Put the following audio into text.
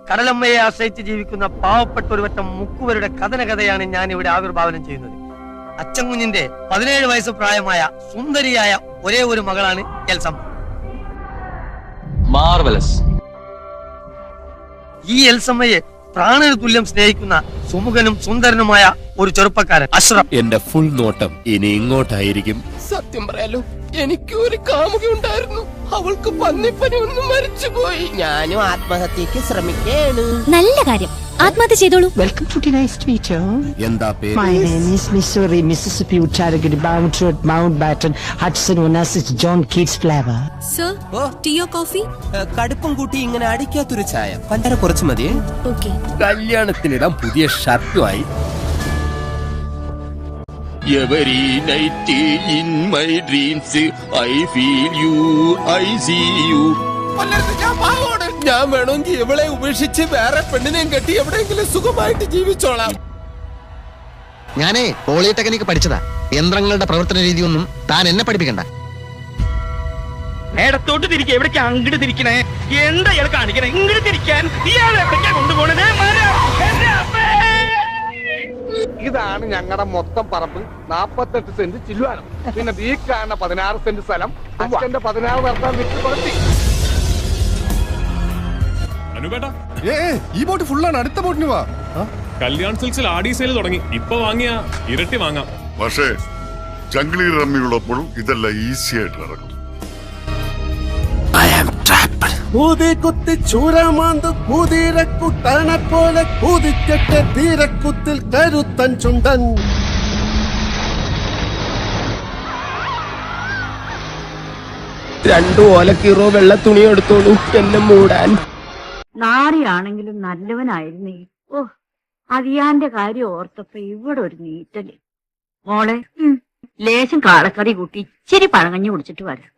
കടലമ്മയെ ആശ്രയിച്ച് ജീവിക്കുന്ന പാവപ്പെട്ട ഒരു വട്ടം മുക്കുവരുടെ കഥയാണ് ഞാൻ ഇവിടെ ആവിർഭാവനം ചെയ്യുന്നത്. അച്ചൻകുഞ്ഞിന്റെ 17 വയസ്സ് പ്രായമായ സുന്ദരിയായ ഒരേ ഒരു മകളാണ് എൽസമ്മ. മാർവലസ്. ഈ എൽസമ്മയെ പ്രാണന് തുല്യം സ്നേഹിക്കുന്ന സുമുഖനും സുന്ദരനുമായ ഒരു ചെറുപ്പക്കാരൻ അഷ്റഫ്. എന്റെ ഫുൾ നോട്ടം ഇനി ഇങ്ങോട്ടായിരിക്കും. സത്യം പറയാലോ, എനിക്ക് ഒരു കാമുകി ഉണ്ടായിരുന്നു. അവൾക്ക് പന്നിപ്പനി ഒന്നും മരിച്ചുപോയി. ഞാനും ആത്മഹത്യക്ക് ശ്രമിക്കേണ്. നല്ല കാര്യം, ആത്മഹത്യ ചെയ്തോളൂ. Welcome to nice meet you. എന്താ പേര്? My name is Missouri, Mississippi, Uttarakhand, bound to Mountbatten, Hudson, Onassis, John Keats flavor. Sir, tea or coffee? കടുപ്പം കൂട്ടി ഇങ്ങനെ അടിക്കാത്തൊരു ചായ. പഞ്ചാര കുറച്ച് മതിയേ. ഓക്കെ. കല്യാണത്തിനിടാൻ പുതിയ ഷർട്ടുമായി. Every night in my dreams I feel you, I see you. ഞാൻ വേണമെങ്കിൽ ഇവളെ ഉപേക്ഷിച്ച് വേറെ പെണ്ണിനെയും കെട്ടി എവിടെയെങ്കിലും സുഖമായിട്ട് ജീവിച്ചോളാം. ഞാനേ പോളിടെക്നിക്ക് പഠിച്ചതാ. യന്ത്രങ്ങളുടെ പ്രവർത്തന രീതിയൊന്നും താൻ എന്നെ പഠിപ്പിക്കണ്ട. നേടത്തോട്ട് തിരിക്കുക. എവിടേക്കാ അങ്ങോട്ട് തിരിക്കണേ? എന്താ ഇയാൾ കാണിക്കണേ? ഇങ്ങോട്ട് തിരിക്കാൻ ഇയാൾ എവിടേക്കാ കൊണ്ടുപോണത്? ഇതാണ് ഞങ്ങളുടെ മൊത്തം പറമ്പ്. 48 സെന്റ് ചില്ലുവാനം. പിന്നെ ഈ കാണുന്ന 16 സെന്റ് സ്ഥലം അച്ഛന്റെ 16 നടത്താൻ വിറ്റ് കൊടുത്തി. ഈ ബോട്ട് ഫുള്ളാണ്. അടുത്ത ബോട്ടിന് വാ. കല്യാൺ സിൽക്സിൽ ആഡി സെയിൽ തുടങ്ങി. ഇപ്പൊ വാങ്ങിയ ഇരട്ടി വാങ്ങാം. പക്ഷേ ജംഗ്ലി റമ്മിയുള്ളപ്പോൾ ഇതെല്ലാം ഈസി ആയിട്ട് നടക്കും. കുത്തി ചൂരമാന്ത് കുതിരക്കുത്തണ പോലെ കുതിക്കട്ടെ തീരക്കുത്തിൽ കരുത്തൻ ചുണ്ടൻ. രണ്ടു ഓലക്കീറോ വെള്ള തുണി എടുത്തോളൂ എന്നെ മൂടാൻ. നാരിയാണെങ്കിലും നല്ലവനായിരുന്നേ. ഓ, അതിയാന്റെ കാര്യം ഓർത്തപ്പോ ഇവിടെ ഒരു നീറ്റല്. മോളെ, ലേശം കാളക്കറി കൂട്ടി ഇച്ചിരി പഴങ്ങഞ്ഞു കുടിച്ചിട്ട് വരാം.